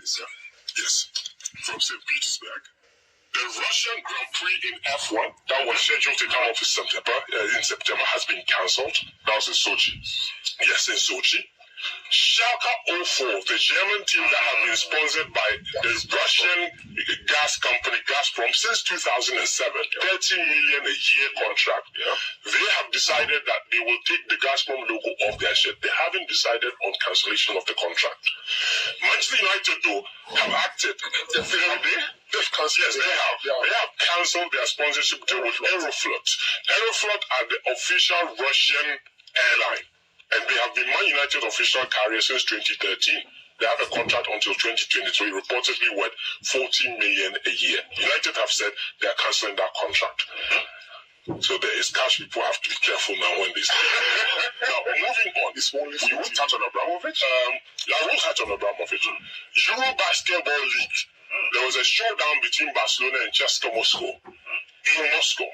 Yes, from St. Petersburg. The Russian Grand Prix in F1 that was scheduled to come up in September has been cancelled. That was in Sochi. Yes, in Sochi. Schalke 04, the German team that have been sponsored by the Russian gas company Gazprom since 2007, 30 million a year contract. They have decided that they will take the Gazprom logo off their shirt. They haven't decided on cancellation of the contract. Manchester United, though, have acted. They've cancelled. Yes, they have. They have cancelled their sponsorship deal with Aeroflot. Aeroflot are the official Russian airline. And they have been Man United official carrier since 2013. They have a contract until 2023, reportedly worth 40 million a year. United have said they are cancelling that contract. So there is cash. People have to be careful now when they say. Now, moving on. We will touch on Abramovich. I will touch on Abramovich. Euro Basketball League. There was a showdown between Barcelona and CSKA Moscow. In Moscow.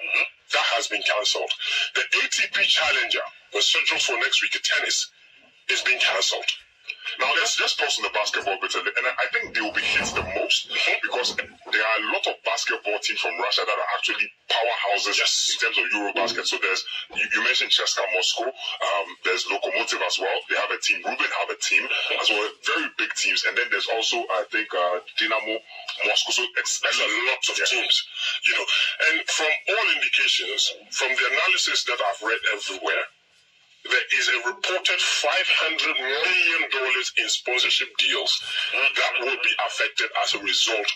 That has been cancelled. The ATP Challenger was scheduled for next week. Tennis is being cancelled. Now, let's just pause on the basketball bit, and I think they will be hit the most because there are a lot of basketball teams from Russia that are actually powerhouses in terms of Eurobasket. So there's, you mentioned CSKA Moscow, there's Lokomotiv as well. They have a team. Rubin have a team as well, very big teams. And then there's also, I think, Dynamo Moscow. So there's a lot of teams, you know. And from all indications, from the analysis that I've read everywhere, there is a reported $500 million in sponsorship deals that will be affected as a result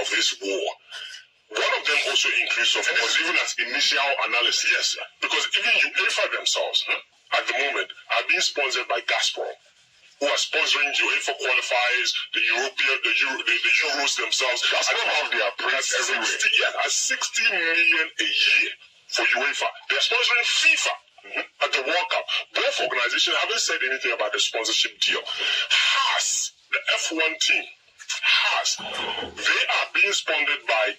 of this war. One of them also includes, of course, even as initial analysis. Yes, because even UEFA themselves, at the moment, are being sponsored by Gazprom, who are sponsoring UEFA qualifiers, the Euros themselves. Gazprom have their prints everywhere. At 60 million a year for UEFA. They're sponsoring FIFA. At the World Cup. Both organizations haven't said anything about the sponsorship deal. Haas, the F1 team, they are being sponsored by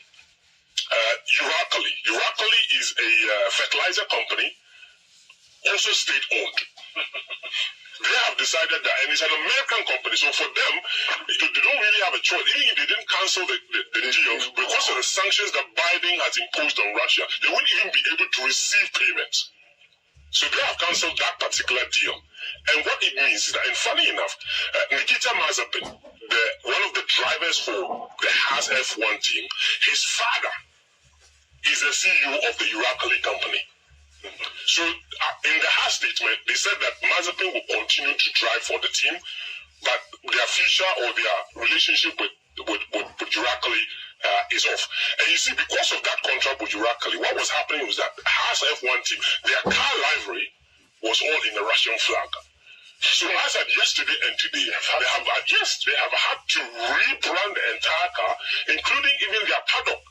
Uralkali. Uralkali is a fertilizer company, also state-owned. They have decided that, and it's an American company, so for them, they don't really have a choice. Even if they didn't cancel the deal, because of the sanctions that Biden has imposed on Russia, they wouldn't even be able to receive payments. So they have cancelled that particular deal. And what it means is that, and funny enough, Nikita Mazepin, one of the drivers for the Haas F1 team, his father is the CEO of the Uralkali company. So in the Haas statement, they said that Mazepin will continue to drive for the team, but their future or their relationship with Uralkali is off. And you see, because of that contract with Uralkali, what was happening was that Haas F1 team, their car livery was all in the Russian flag. So as of yesterday and today, they have had to rebrand the entire car, including even their paddock,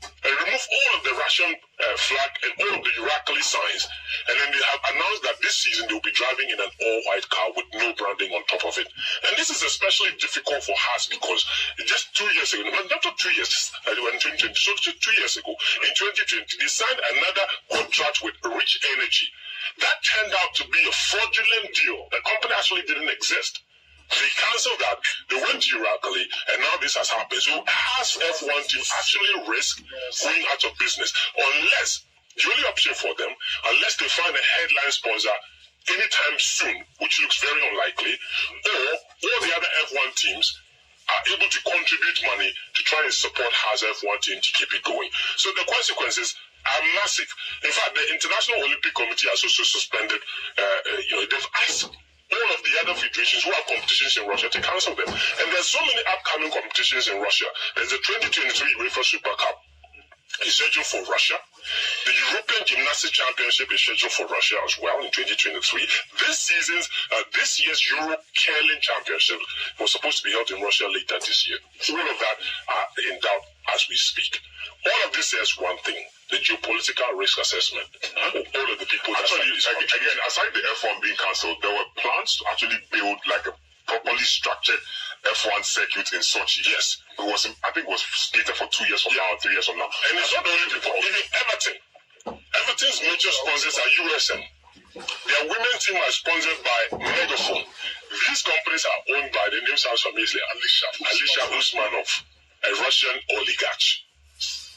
and remove all of the Russian flag and all of the Uralkali signs. And then they have announced that this season they'll be driving in an all-white car with no branding on top of it. And this is especially difficult for Haas because just 2 years ago, not 2 years, in 2020, so 2 years ago, in 2020, they signed another contract with Rich Energy. That turned out to be a fraudulent deal. The company actually didn't exist. They cancelled that. They went to Uralkali, and now this has happened. So Haas F1 team actually risk going out of business unless, the only option for them, unless they find a headline sponsor anytime soon, which looks very unlikely, or all the other F1 teams are able to contribute money to try and support Haas F1 team to keep it going. So the consequences are massive. In fact, the International Olympic Committee has also suspended, they've asked all of the other federations who have competitions in Russia to cancel them. And there's so many upcoming competitions in Russia. There's the 2023 UEFA Super Cup. It's scheduled for Russia. The European Gymnastics Championship is scheduled for Russia as well in 2023. This year's Euro Curling Championship was supposed to be held in Russia later this year. So all of that are in doubt as we speak. All of this says one thing: the geopolitical risk assessment. All of the people actually, again, aside the F1 being cancelled, there were plans to actually build like a properly structured F1 circuit in Sochi. Yes. I think it was slated for 2 years from now or 3 years from now. And it's not the only people. Even Everton's major sponsors are USM. Their women's team are sponsored by Megaphone. These companies are owned by the name sounds familiar, Alisha Usmanov, a Russian oligarch.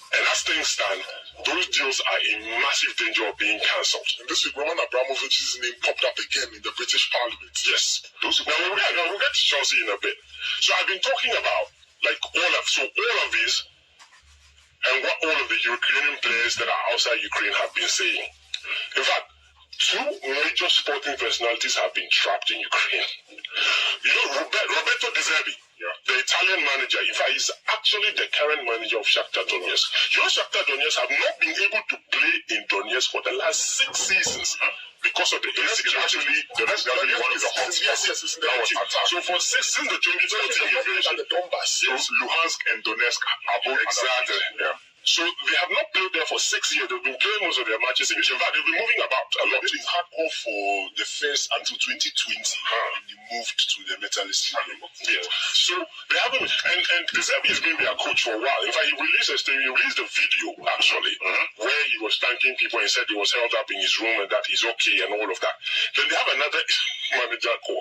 And as things stand, those deals are in massive danger of being cancelled. And this week, Roman Abramovich's name popped up again in the British Parliament. Yes. Now we'll get to Chelsea in a bit. So I've been talking about like all of these and what all of the Ukrainian players that are outside Ukraine have been saying. In fact, two major sporting personalities have been trapped in Ukraine. You know, Roberto De Zerbi, the Italian manager, in fact, he's actually the current manager of Shakhtar Donetsk. You know, Shakhtar Donetsk have not been able to play in Donetsk for the last 6 seasons because of the insecurity. The rest is actually one of the hot spots. So for since the 2014 invasion, the Donbass, Luhansk and Donetsk are both exactly. So they have not played there for 6 years. They've been playing most of their matches in fact, they've been moving about a lot. They've been hardcore for the first until 2020 when they moved to the Metalist. Yes. So they haven't, and De Zerbi has been their coach for a while. In fact, he released a video actually where he was thanking people and said he was held up in his room and that he's okay and all of that. Then they have another manager called,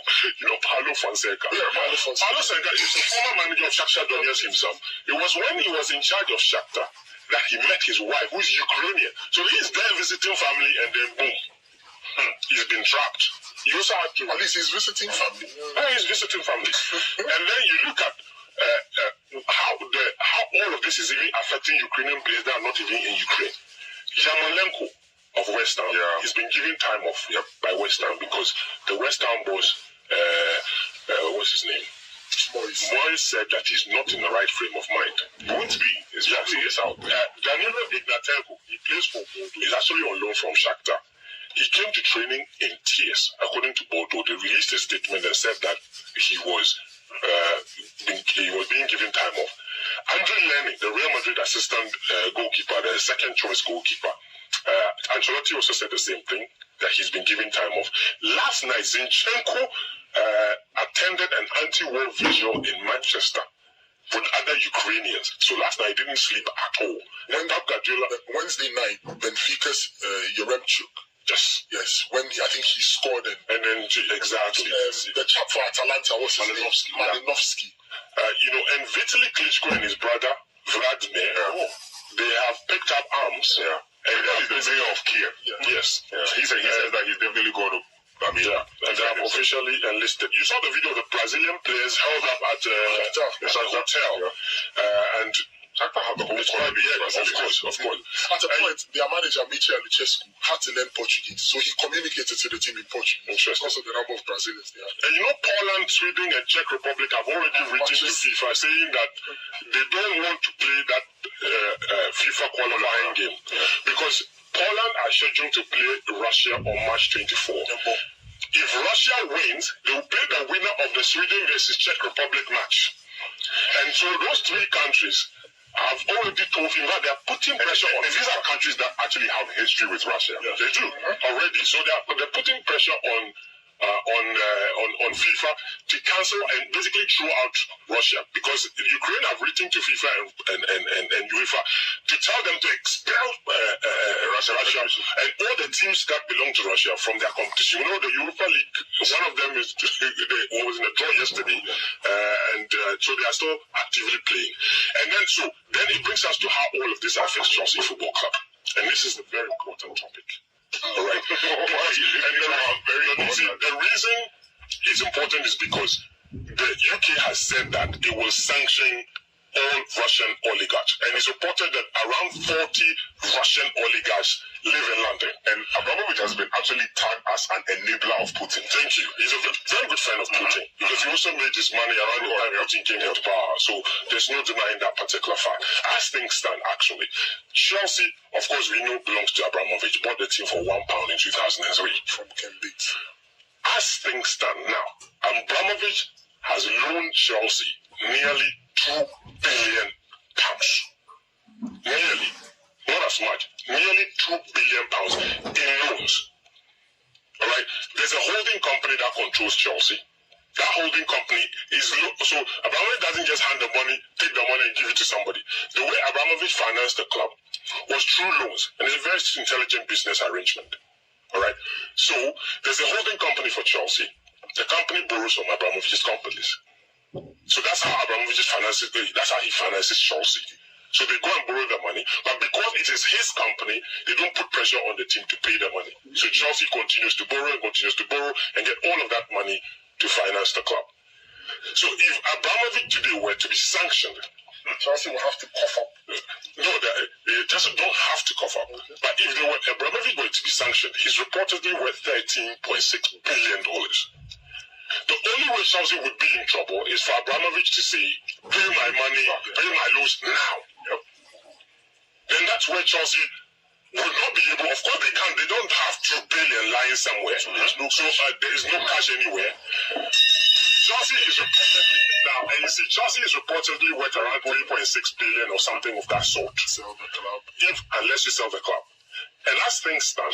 Paulo Fonseca. Paulo Fonseca is the former manager of Shakhtar Donetsk himself. It was when he was in charge of Shakhtar that he met his wife, who's Ukrainian. So he's there visiting family, and then boom, he's been trapped. He also had to, at least he's visiting family. He's visiting family. And then you look at how all of this is even affecting Ukrainian players that are not even in Ukraine. Yarmolenko of West Ham, he's been given time off by West Ham because the West Ham boss, what's his name? Moyes said that he's not in the right frame of mind. He won't be. He's out. Danilo Ignatenko, he plays for Bordeaux. He's actually on loan from Shakhtar. He came to training in tears. According to Bordeaux, they released a statement and said that he was being given time off. Andriy Lerning, the Real Madrid assistant goalkeeper, the second choice goalkeeper, Ancelotti also said the same thing, that he's been given time off. Last night, Zinchenko attended an anti-war vigil in Manchester with other Ukrainians. So last night he didn't sleep at all. And Wednesday night, Benfica's Yaremchuk. Yes. When I think he scored and then exactly the chap for Atalanta was Malinovsky. And Vitaly Klitschko and his brother Vladimir, they have picked up arms. And that is the mayor of Kiev. Yes. He says that he's definitely going to. And they have officially enlisted. You saw the video of the Brazilian players held up at a hotel. And Shakhtar have the whole squad. Of course. At a point, their manager, Michel Lucescu, had to learn Portuguese. So he communicated to the team in Portuguese. Because of the number of Brazilians they have. And Poland, Sweden, and Czech Republic have already written to FIFA saying that they don't want to play that FIFA qualifying game. Because Poland are scheduled to play Russia on March 24. If Russia wins, they will play the winner of the Sweden versus Czech Republic match. And so those three countries have already told him that they are putting pressure on. And these are countries that actually have history with Russia. They do already. So they're putting pressure on FIFA to cancel and basically throw out Russia, because Ukraine have written to FIFA and UEFA to tell them to expel Russia and all the teams that belong to Russia from their competition. The Europa League, one of them was in a draw yesterday, and so they are still actively playing. And then it brings us to how all of this affects Chelsea Football Club, and this is a very important topic. All right. The reason it's important is because the UK has said that it will sanction all Russian oligarchs, and it's reported that around 40 Russian oligarchs live in London. And Abramovich has been actually tagged as an enabler of Putin. Thank you. He's a very good friend of Putin, because he also made his money around the time Putin came into power. So there's no denying that particular fact. As things stand, actually, Chelsea, of course, we know belongs to Abramovich, bought the team for £1 in 2003 from Cambridge. As things stand now, Abramovich has loaned Chelsea nearly £2 billion. Nearly. Not as much. Nearly £2 billion in loans. All right? There's a holding company that controls Chelsea. That holding company is... So Abramovich doesn't just hand the money, take the money and give it to somebody. The way Abramovich financed the club was through loans. And it's a very intelligent business arrangement. All right. So there's a holding company for Chelsea. The company borrows from Abramovich's companies. So that's how Abramovich finances. That's how he finances Chelsea. So they go and borrow the money, but because it is his company, they don't put pressure on the team to pay the money. So Chelsea continues to borrow and get all of that money to finance the club. So if Abramovich today were to be sanctioned, Chelsea will have to cough up. No, they just don't have to cough up. But if Abramovich were to be sanctioned, he's reportedly worth $13.6 billion. The only way Chelsea would be in trouble is for Abramovich to say, pay my money, pay my loans now. Yep. Then that's where Chelsea will not be able, of course they can't, they don't have $2 billion lying somewhere. There is no cash anywhere. Chelsea is reportedly, now, and you see, Chelsea is reportedly worth around $3.6 billion or something of that sort. Sell the club. Unless you sell the club. And as things stand,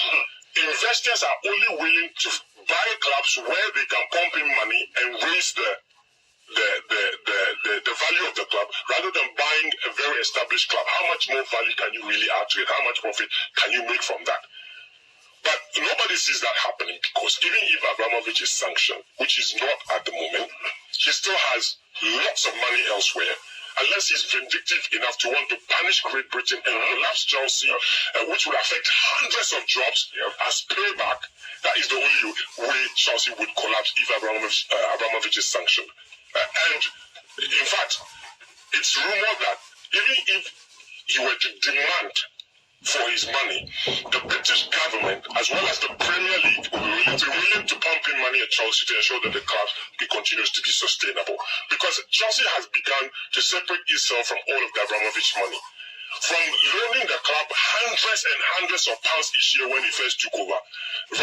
investors are only willing to buy clubs where they can pump in money and raise the value of the club rather than buying a very established club. How much more value can you really add to it? How much profit can you make from that? But nobody sees that happening because even if Abramovich is sanctioned, which is not at the moment, he still has lots of money elsewhere. Unless he's vindictive enough to want to punish Great Britain and collapse Chelsea, which would affect hundreds of jobs as payback, that is the only way Chelsea would collapse if Abramovich is sanctioned. And in fact, it's rumored that even if he were to demand for his money, the British government, as well as the Premier League, will be willing to pump in money at Chelsea to ensure that the club continues to be sustainable. Because Chelsea has begun to separate itself from all of the Abramovich money. From loaning the club hundreds and hundreds of pounds each year when he first took over.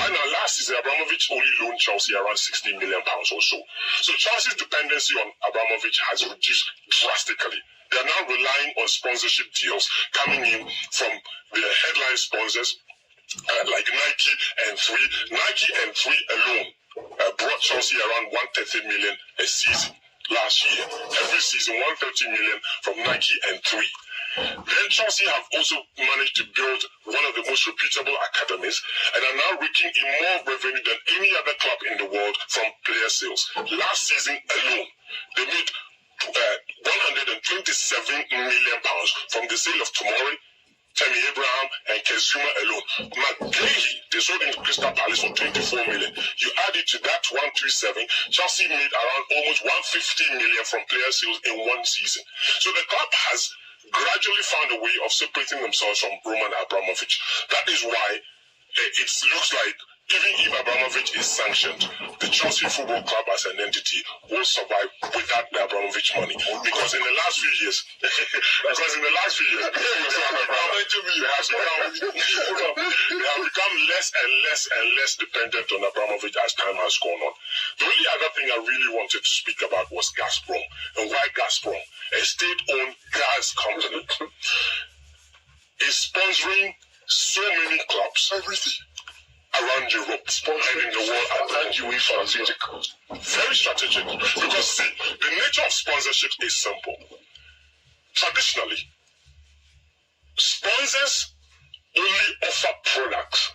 Right now, last season, Abramovich only loaned Chelsea around £16 million or so. So Chelsea's dependency on Abramovich has reduced drastically. They are now relying on sponsorship deals coming in from the headline sponsors like Nike and 3. Nike and 3 alone brought Chelsea around $130 million a season last year. Every season, $130 million from Nike and 3. Then Chelsea have also managed to build one of the most reputable academies and are now raking in more revenue than any other club in the world from player sales. Last season alone, they made £127 million from the sale of Tomori, Tammy Abraham, and Kezuma alone. McGahey, they sold into Crystal Palace for $24 million. You add it to that 127, Chelsea made around almost $150 million from player sales in one season. So the club has gradually found a way of separating themselves from Roman Abramovich. That is why it looks like even if Abramovich is sanctioned, the Chelsea Football Club as an entity will survive without the Abramovich money. Because in the last few years, they have become less and less dependent on Abramovich as time has gone on. The only other thing I really wanted to speak about was Gazprom. And why Gazprom, a state-owned gas company, is sponsoring so many clubs, everything around Europe, and in the world, and UEFA. Very strategic. Because see, the nature of sponsorship is simple. Traditionally, sponsors only offer products.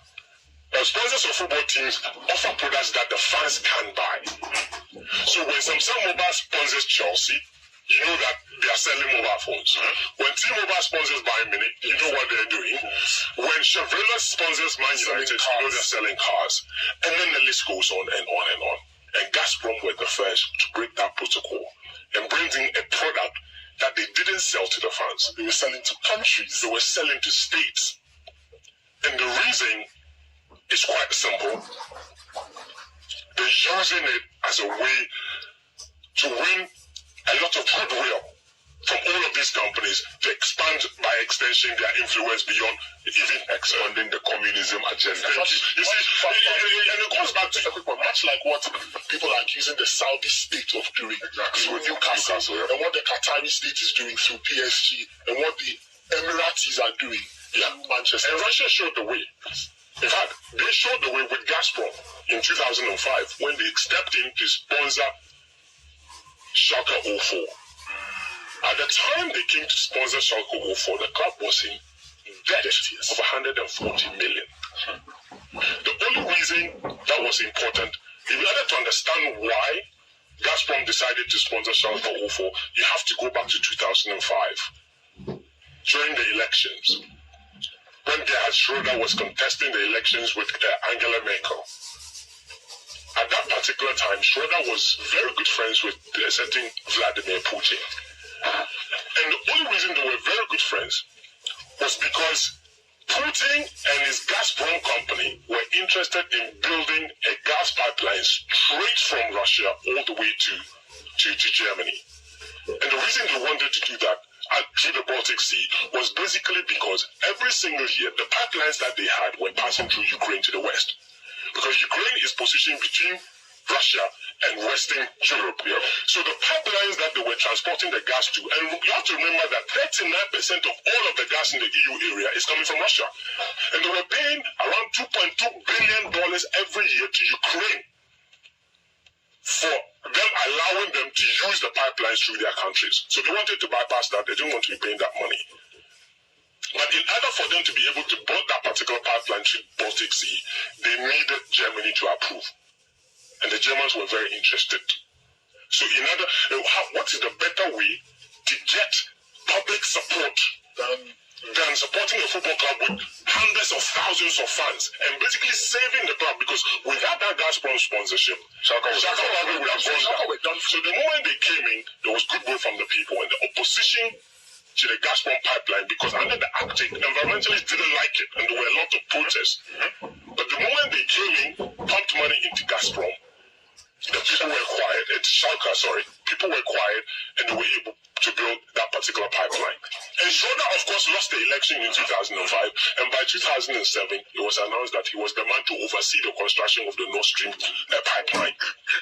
Sponsors of football teams offer products that the fans can buy. So when Samsung Mobile sponsors Chelsea, you know that they are selling mobile phones. When T-Mobile sponsors Bayern Munich, you know what they're doing. When Chevrolet sponsors Man United, you know they're selling cars. And then the list goes on and on and on. And Gazprom were the first to break that protocol and bring in a product that they didn't sell to the fans. They were selling to countries. They were selling to states. And the reason is quite simple. They're using it as a way to win a lot of goodwill from all of these companies to expand, by extension, their influence beyond even expanding the communism agenda. You see, and it goes back to much like what people are accusing the Saudi state of doing through Newcastle, and what the Qatari state is doing through PSG, and what the Emiratis are doing in Manchester. And Russia showed the way. In fact, they showed the way with Gazprom in 2005 when they stepped in to sponsor Schalke 04. At the time they came to sponsor Schalke 04, the club was in debt of 140 million. The only reason that was important, if you wanted to understand why Gazprom decided to sponsor Schalke 04, you have to go back to 2005, during the elections, when Gerhard Schroeder was contesting the elections with Angela Merkel. At that particular time, Schroeder was very good friends with a certain Vladimir Putin. And the only reason they were very good friends was because Putin and his Gazprom company were interested in building a gas pipeline straight from Russia all the way to Germany. And the reason they wanted to do that through the Baltic Sea was basically because every single year the pipelines that they had were passing through Ukraine to the west. Because Ukraine is positioned between Russia and Western Europe. Yeah. So the pipelines that they were transporting the gas to, and you have to remember that 39% of all of the gas in the EU area is coming from Russia. And they were paying around $2.2 billion every year to Ukraine for them allowing them to use the pipelines through their countries. So they wanted to bypass that. They didn't want to be paying that money. But in order for them to be able to build that particular pipeline through the Baltic Sea, they needed Germany to approve. And the Germans were very interested. So what is the better way to get public support than supporting a football club with hundreds of thousands of fans and basically saving the club? Because without that Gazprom sponsorship, Schalke would have gone down. So the moment they came in, there was goodwill from the people, and the opposition to the Gazprom pipeline, because under the Arctic, environmentalists didn't like it, and there were a lot of protests. But the moment they came in, pumped money into Gazprom, the people were quiet. People were quiet, and they were able to build that particular pipeline. And Schroeder, of course, lost the election in 2005, and by 2007, it was announced that he was the man to oversee the construction of the Nord Stream pipeline.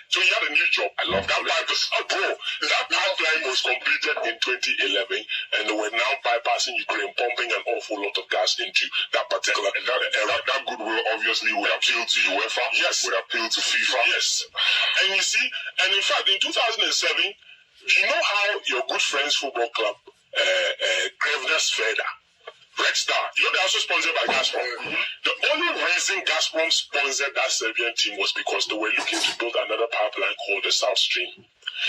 So he had a new job. I love that pipeline. That pipeline was completed in 2011, and they were now bypassing Ukraine, pumping an awful lot of gas into that particular area. That goodwill obviously would appeal to UEFA, yes, would appeal to FIFA. Yes. And you see, and in fact, in 2007, you know how your good friends football club, Grevner Sveda, Red Star, you know they're also sponsored by Gazprom. The only reason Gazprom sponsored that Serbian team was because they were looking to build another pipeline called the South Stream.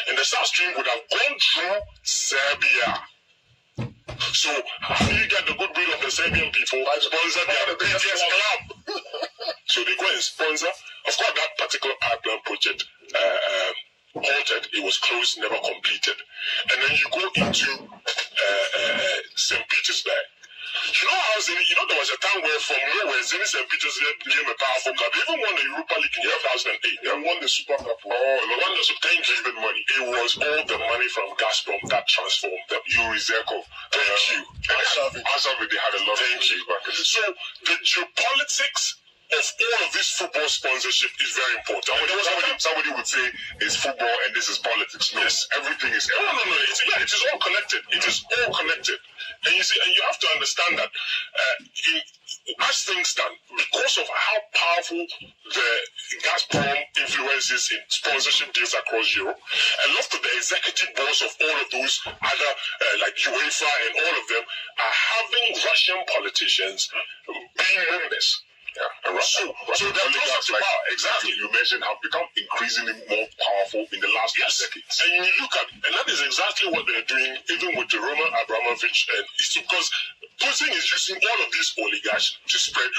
And the South Stream would have gone through Serbia. So how do you get the goodwill of the Serbian people? By sponsor their BTS club. So they go and sponsor. Of course, that particular pipeline project halted, it was closed, never completed. And then you go into St. Petersburg. You know how there was a time where from nowhere Zenit St. Petersburg became a powerful club. They even won the Europa League in 2008. They won the Super Cup. They won the Super Cup. Money. It was all the money from Gazprom that transformed them. Yuri Zerko. Thank you. Asavi, they had a lot of money back in the day. So the geopolitics of all of this football sponsorship is very important. Somebody would say it's football and this is politics. No, yes. Everything is. No. It is all connected. It is all connected. And you see, and you have to understand that as things stand, because of how powerful the Gazprom influences in sponsorship deals across Europe, a lot of the executive boards of all of those other, like UEFA and all of them, are having Russian politicians being members. Yeah, so they're closer to power. Exactly. You mentioned have become increasingly more powerful in the last decades. And you look at, and that is exactly what they're doing, even with the Roman Abramovich, and it's because Putin is using all of these oligarchs to spread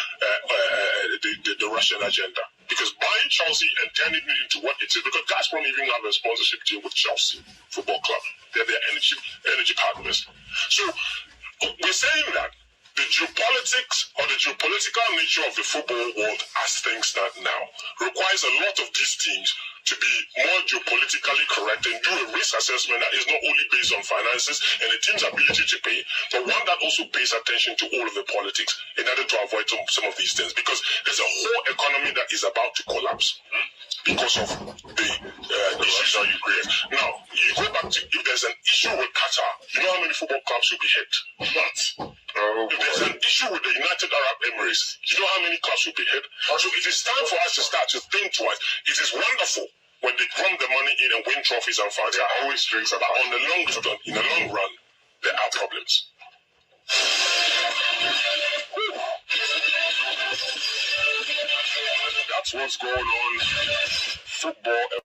the Russian agenda. Because buying Chelsea and turning it into what it is, because Gazprom even have a sponsorship deal with Chelsea Football Club. They're their energy partners. So we're saying that the geopolitics or the geopolitical nature of the football world as things stand now requires a lot of these teams to be more geopolitically correct and do a risk assessment that is not only based on finances and the team's ability to pay, but one that also pays attention to all of the politics in order to avoid some of these things. Because there's a whole economy that is about to collapse because of the issues that you create. Now, you go back to, if there's an issue with Qatar, you know how many football clubs will be hit? But if there's an issue with the United Arab Emirates, you know how many clubs will be hit? So it is time for us to start to think twice. It is wonderful when they pump the money in and win trophies and fans. There are always strings about. On the in the long run, there are problems. what's going on. Football